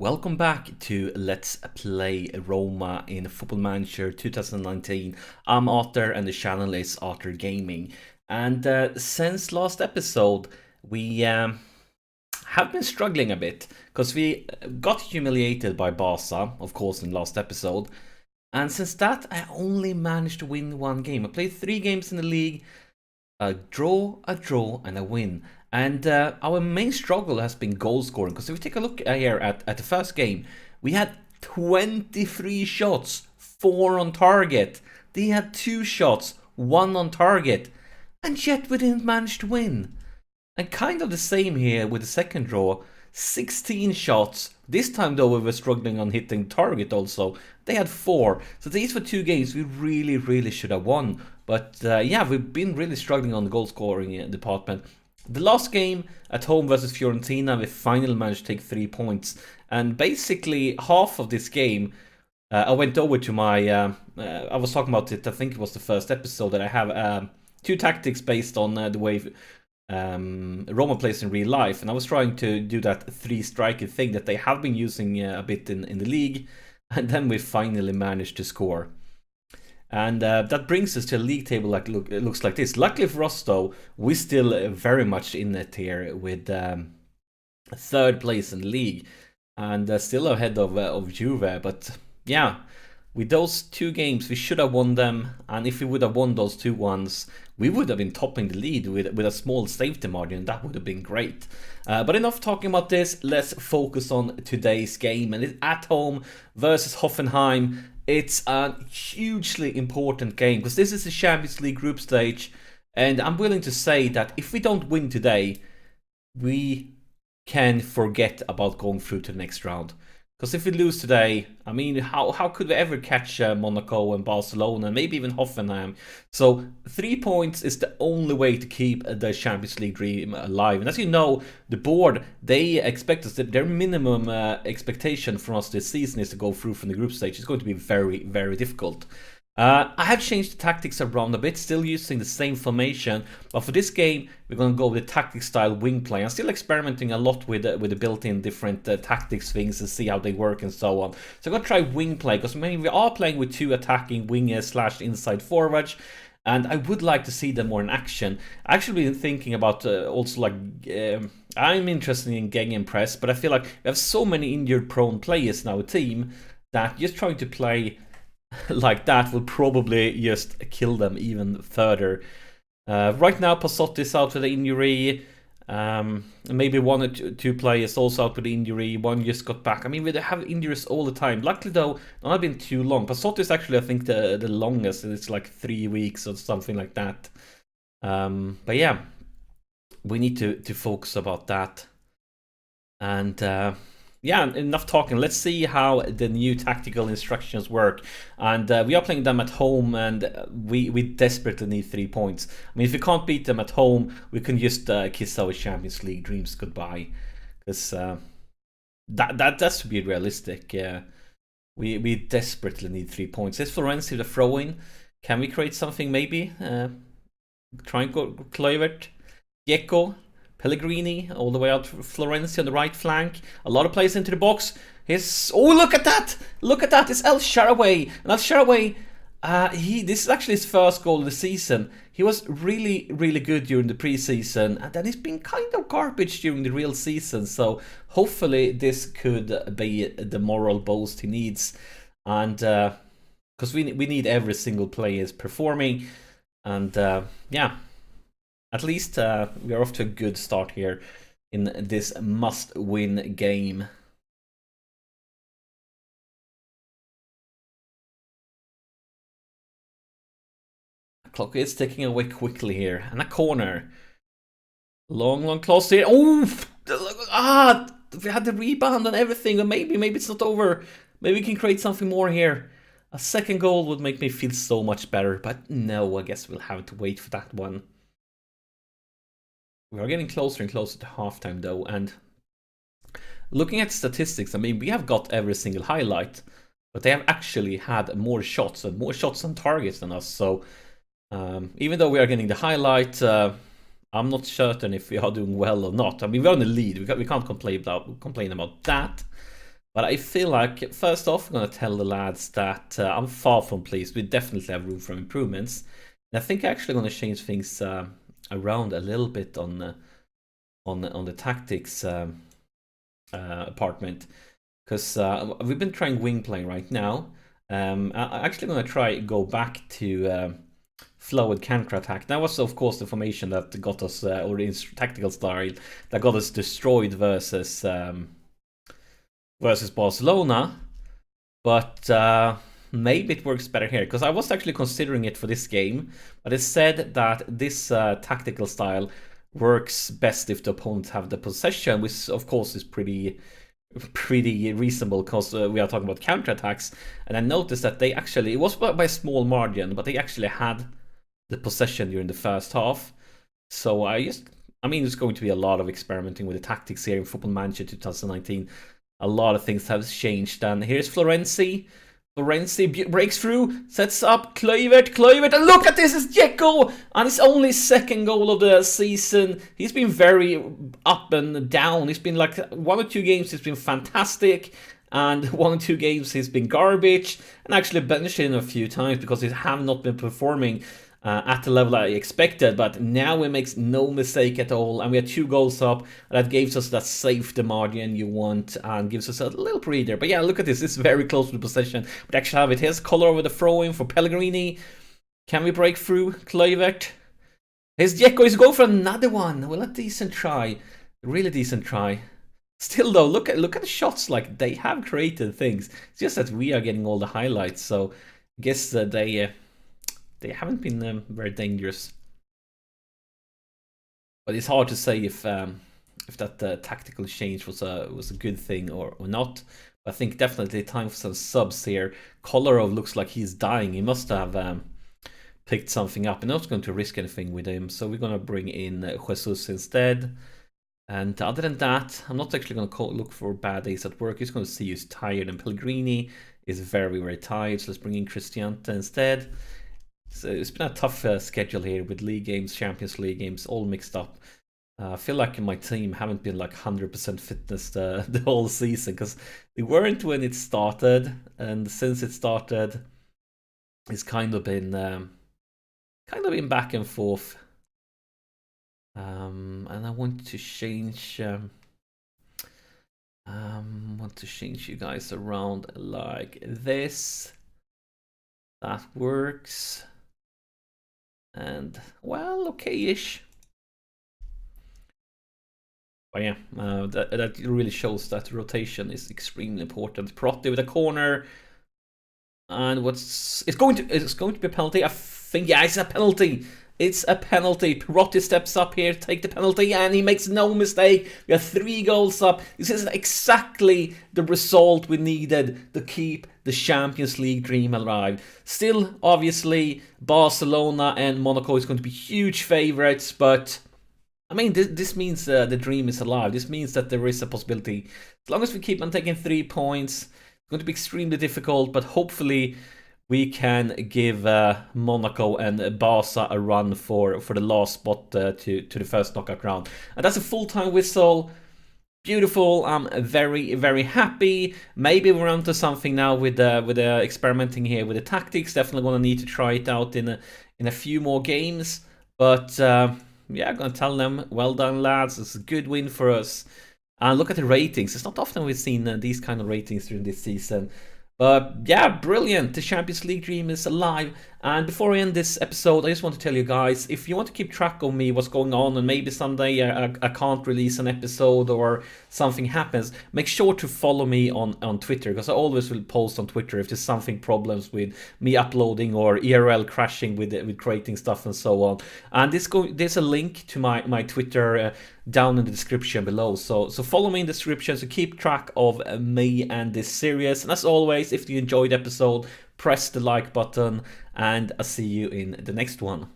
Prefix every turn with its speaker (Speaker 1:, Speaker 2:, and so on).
Speaker 1: Welcome back to Let's Play Roma in Football Manager 2019. I'm Ater and the channel is AterGaming. And since last episode, we have been struggling a bit because we got humiliated by Barca, of course, in last episode. And since that, I only managed to win one game. I played 3 games in the league, a draw, and a win. And our main struggle has been goal scoring, because if we take a look here at the first game, we had 23 shots, 4 on target. They had 2 shots, 1 on target, and yet we didn't manage to win. And kind of the same here with the second draw, 16 shots. This time though we were struggling on hitting target also. They had 4. So these were 2 games we really should have won. But yeah, we've been really struggling on the goal scoring department. The last game at home versus Fiorentina, we finally managed to take 3 points. And basically half of this game, I went over to my, I was talking about it, I think it was the first episode, that I have 2 tactics based on the way Roma plays in real life. And I was trying to do that 3 striker thing that they have been using a bit in the league. And then we finally managed to score. And that brings us to a league table like it looks like this. Luckily for us though, we're still very much in it here with 3rd place in the league. And still ahead of Juve. But yeah, with those 2 games, we should have won them. And if we would have won those 2 ones, we would have been topping the lead with a small safety margin. That would have been great. But enough talking about this. Let's focus on today's game. And it's at home versus Hoffenheim. It's a hugely important game because this is the Champions League group stage. And I'm willing to say that if we don't win today, we can forget about going through to the next round. Because if we lose today, I mean, how could we ever catch Monaco and Barcelona and maybe even Hoffenheim? So 3 points is the only way to keep the Champions League dream alive. And as you know, the board, they expect us, that their minimum expectation from us this season is to go through from the group stage. It's going to be very difficult. I have changed the tactics around a bit, still using the same formation, but for this game we're going to go with the tactic style wing play. I'm still experimenting a lot with the built-in different tactics things and see how they work and so on. So I'm going to try wing play, because maybe we are playing with 2 attacking wingers / inside forwards, and I would like to see them more in action. I actually been thinking about also like, I'm interested in gegenpress, but I feel like we have so many injured prone players in our team that just trying to play like that will probably just kill them even further. Right now Passotti is out with an injury. Maybe 1 or 2 players also out with injury. 1 just got back. I mean, we have injuries all the time. Luckily though, not been too long. Passotti is actually, I think, the longest. It's like 3 weeks or something like that. But yeah, we need to focus about that. And yeah, enough talking. Let's see how the new tactical instructions work. And we are playing them at home, and we desperately need 3 points. I mean, if we can't beat them at home, we can just kiss our Champions League dreams goodbye. Because that's to be realistic. We desperately need 3 points. Is Florenzi the throw-in? Can we create something maybe? Try and go Kluivert, Gecko, Pellegrini all the way out to Florenzi on the right flank. A lot of players into the box. Oh, look at that! Look at that! It's El Shaarawy. And El Shaarawy, this is actually his first goal of the season. He was really good during the preseason, and then he's been kind of garbage during the real season. So hopefully this could be the moral boost he needs. And because we need every single player is performing. And yeah. At least we are off to a good start here in this must-win game. The clock is ticking away quickly here. And a corner. Long close here. Oh! We had the rebound and everything. And maybe it's not over. Maybe we can create something more here. A second goal would make me feel so much better. But no, I guess we'll have to wait for that one. We are getting closer and closer to halftime though, and looking at statistics, I mean, we have got every single highlight, but they have actually had more shots on targets than us. So even though we are getting the highlight, I'm not certain if we are doing well or not. I mean, we're on the lead. We can't complain about that. But I feel like, first off, I'm going to tell the lads that I'm far from pleased. We definitely have room for improvements. And I think I'm actually going to change things around a little bit on the tactics apartment. Because we've been trying wing playing right now. I'm actually going to try go back to flow with counter attack. That was, of course, the formation that got us, or the tactical style that got us destroyed versus Barcelona. But maybe it works better here, because I was actually considering it for this game, but it said that this tactical style works best if the opponents have the possession, which of course is pretty reasonable, because we are talking about counterattacks. And I noticed that they actually, it was by a small margin, but they actually had the possession during the first half. So I mean, there's going to be a lot of experimenting with the tactics here in Football Manager 2019. A lot of things have changed, and here's Florenzi. Florenzi breaks through, sets up Kluivert, and look at this, it's Dzeko! And his only second goal of the season. He's been very up and down. He's been like 1 or 2 games he's been fantastic, and 1 or 2 games he's been garbage, and actually benched him a few times because he have not been performing at the level I expected. But now he makes no mistake at all, and we are 2 goals up, and that gives us that safety margin you want, and gives us a little breather. But yeah, look at this, it's very close to the possession, but actually have it. Here's color over the throw-in for Pellegrini. Can we break through? Kluivert. Here's Dzeko, he's going for another one. Well, a decent try, really decent try. Still though, look at the shots, like they have created things. It's just that we are getting all the highlights, so I guess they haven't been very dangerous. But it's hard to say if that tactical change was a good thing or not. But I think definitely time for some subs here. Kolarov looks like he's dying. He must have picked something up. I'm not going to risk anything with him, so we're going to bring in Jesus instead. And other than that, I'm not actually going to look for bad days at work. He's going to see he's tired, and Pellegrini is very, very tired. So let's bring in Cristiante instead. So it's been a tough schedule here with league games, Champions League games, all mixed up. I feel like my team haven't been like 100% fitness the whole season, because they weren't when it started, and since it started, it's kind of been back and forth. And I want to change. You guys around like this. That works. And well, okay-ish. But yeah, that really shows that rotation is extremely important. Protti with a corner, and it's going to be a penalty. I think, yeah, it's a penalty. It's a penalty. Protti steps up here, take the penalty, and he makes no mistake. We are 3 goals up. This is exactly the result we needed to keep the Champions League dream alive. Still, obviously, Barcelona and Monaco is going to be huge favourites, but I mean, this means the dream is alive. This means that there is a possibility. As long as we keep on taking 3 points, it's going to be extremely difficult, but hopefully we can give Monaco and Barca a run for the last spot to the first knockout round. And that's a full-time whistle. Beautiful. I'm very, very happy. Maybe we're onto something now with the experimenting here with the tactics. Definitely going to need to try it out in a few more games. But yeah, I'm going to tell them, well done, lads. It's a good win for us. And look at the ratings. It's not often we've seen these kind of ratings during this season. But yeah, brilliant. The Champions League dream is alive. And before I end this episode, I just want to tell you guys, if you want to keep track of me, what's going on, and maybe someday I can't release an episode or something happens, make sure to follow me on Twitter, because I always will post on Twitter if there's something problems with me uploading or ERL crashing with creating stuff and so on. And there's a link to my Twitter down in the description below. So follow me in the description to keep track of me and this series. And as always, if you enjoyed the episode, press the like button, and I'll see you in the next one.